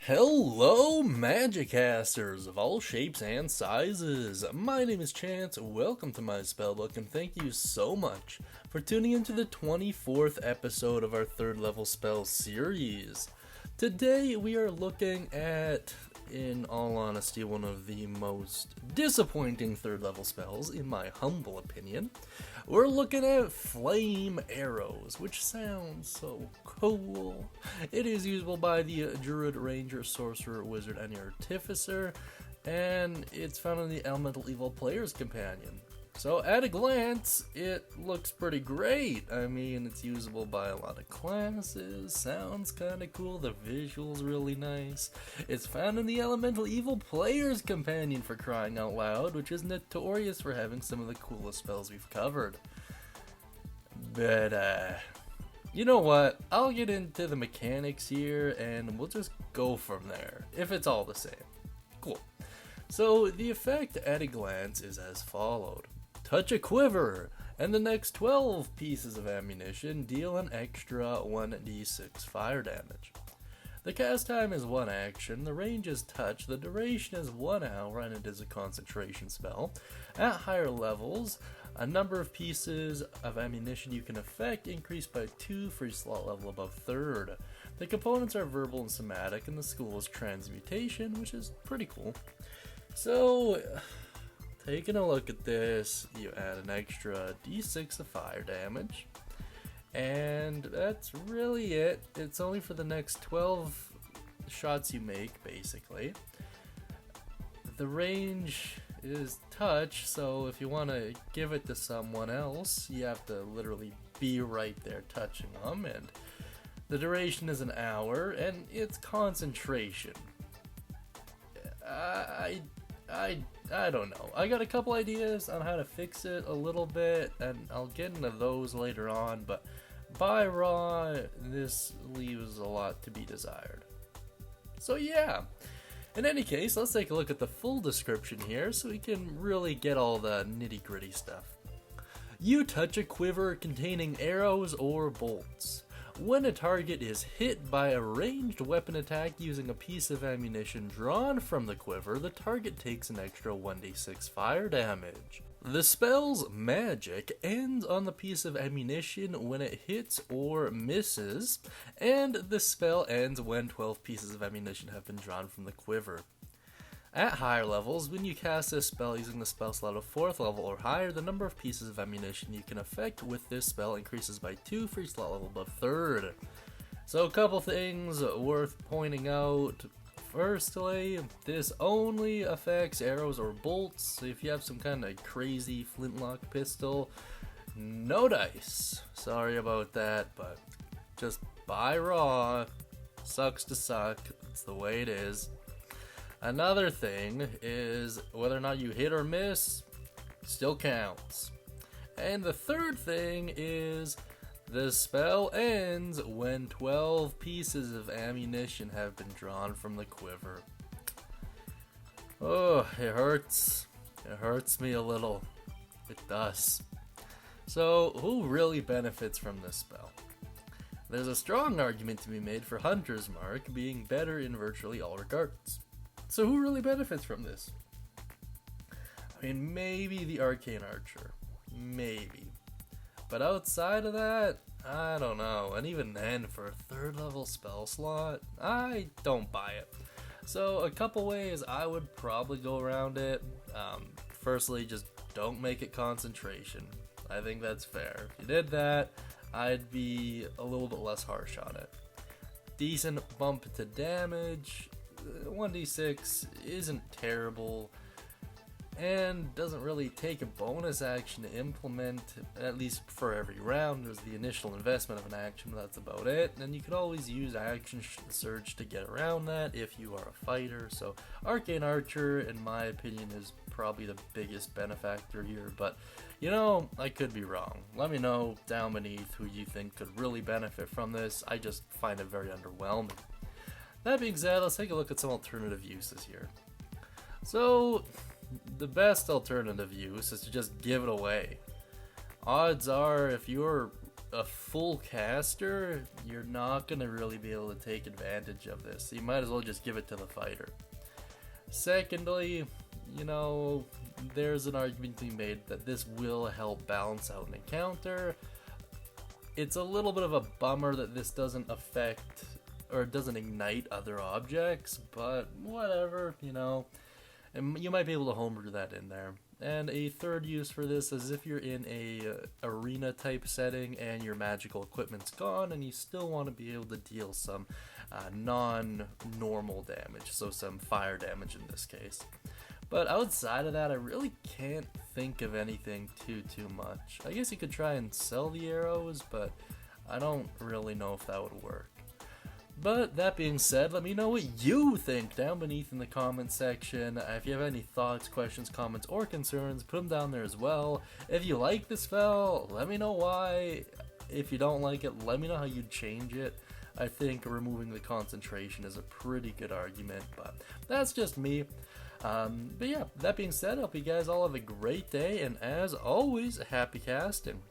Hello, Magicasters of all shapes and sizes. My name is Chance. Welcome to my Spellbook, and thank you so much for tuning into the 24th episode of our third level spell series. Today we are looking at, in all honesty, one of the most disappointing third level spells, in my humble opinion. We're looking at Flame Arrows, which sounds so cool. It is usable by the Druid, Ranger, Sorcerer, Wizard, and Artificer, and it's found in the Elemental Evil Player's Companion. So at a glance, it looks pretty great. I mean, it's usable by a lot of classes, sounds kinda cool, the visual's really nice. It's found in the Elemental Evil Player's Companion, for crying out loud, which is notorious for having some of the coolest spells we've covered. But, you know what? I'll get into the mechanics here, and we'll just go from there, if it's all the same. Cool. So, the effect at a glance is as followed. Touch a quiver, and the next 12 pieces of ammunition deal an extra 1d6 fire damage. The cast time is 1 action, the range is touch, the duration is 1 hour, and it is a concentration spell. At higher levels, a number of pieces of ammunition you can affect increase by 2 for each slot level above 3rd. The components are verbal and somatic, and the school is Transmutation, which is pretty cool. So, taking a look at this, you add an extra d6 of fire damage, and that's really it. It's only for the next 12 shots you make, basically. The range is touch, so if you want to give it to someone else, you have to literally be right there touching them, and the duration is an hour, and it's concentration. I don't know. I got a couple ideas on how to fix it a little bit, and I'll get into those later on, but by raw, this leaves a lot to be desired. So yeah. In any case, let's take a look at the full description here so we can really get all the nitty-gritty stuff. You touch a quiver containing arrows or bolts. When a target is hit by a ranged weapon attack using a piece of ammunition drawn from the quiver, the target takes an extra 1d6 fire damage. The spell's magic ends on the piece of ammunition when it hits or misses, and the spell ends when 12 pieces of ammunition have been drawn from the quiver. At higher levels, when you cast this spell using the spell slot of 4th level or higher, the number of pieces of ammunition you can affect with this spell increases by 2 for each slot level above 3rd. So a couple things worth pointing out. Firstly, this only affects arrows or bolts, so if you have some kind of crazy flintlock pistol, no dice. Sorry about that, but just buy raw. Sucks to suck, it's the way it is. Another thing is whether or not you hit or miss still counts. And the third thing is the spell ends when 12 pieces of ammunition have been drawn from the quiver. Oh, it hurts. It hurts me a little. It does. So, who really benefits from this spell? There's a strong argument to be made for Hunter's Mark being better in virtually all regards. So who really benefits from this? I mean, maybe the Arcane Archer. Maybe. But outside of that, I don't know. And even then, for a 3rd level spell slot, I don't buy it. So a couple ways I would probably go around it. Firstly, just don't make it concentration. I think that's fair. If you did that, I'd be a little bit less harsh on it. Decent bump to damage. 1d6 isn't terrible and doesn't really take a bonus action to implement, at least for every round. There's the initial investment of an action, but that's about it, and you could always use action surge to get around that if you are a fighter. So Arcane Archer, in my opinion, is probably the biggest benefactor here, but you know, I could be wrong. Let me know down beneath who you think could really benefit from this. I just find it very underwhelming. That being said, let's take a look at some alternative uses here. So, the best alternative use is to just give it away. Odds are, if you're a full caster, you're not going to really be able to take advantage of this. So you might as well just give it to the fighter. Secondly, you know, there's an argument to be made that this will help balance out an encounter. It's a little bit of a bummer that this doesn't affect or doesn't ignite other objects, but whatever, you know. And you might be able to homebrew that in there. And a third use for this is if you're in a arena type setting and your magical equipment's gone and you still want to be able to deal some non-normal damage, so some fire damage in this case. But outside of that, I really can't think of anything too much. I guess you could try and sell the arrows, but I don't really know if that would work. But that being said, let me know what you think down beneath in the comments section. If you have any thoughts, questions, comments, or concerns, put them down there as well. If you like the spell, let me know why. If you don't like it, let me know how you'd change it. I think removing the concentration is a pretty good argument, but that's just me. But yeah, that being said, I hope you guys all have a great day, and as always, happy casting.